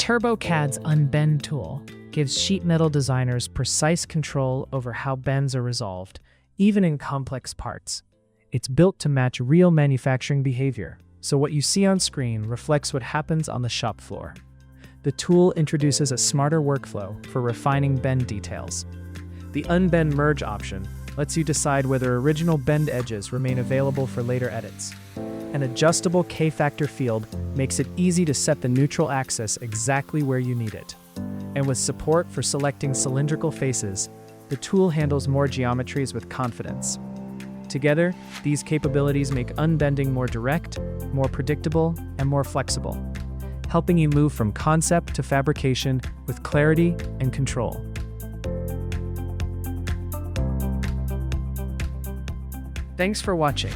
TurboCAD's Unbend tool gives sheet metal designers precise control over how bends are resolved, even in complex parts. It's built to match real manufacturing behavior, so what you see on screen reflects what happens on the shop floor. The tool introduces a smarter workflow for refining bend details. The Unbend Merge option lets you decide whether original bend edges remain available for later edits. An adjustable K-factor field makes it easy to set the neutral axis exactly where you need it. And with support for selecting cylindrical faces, the tool handles more geometries with confidence. Together, these capabilities make unbending more direct, more predictable, and more flexible, helping you move from concept to fabrication with clarity and control. Thanks for watching.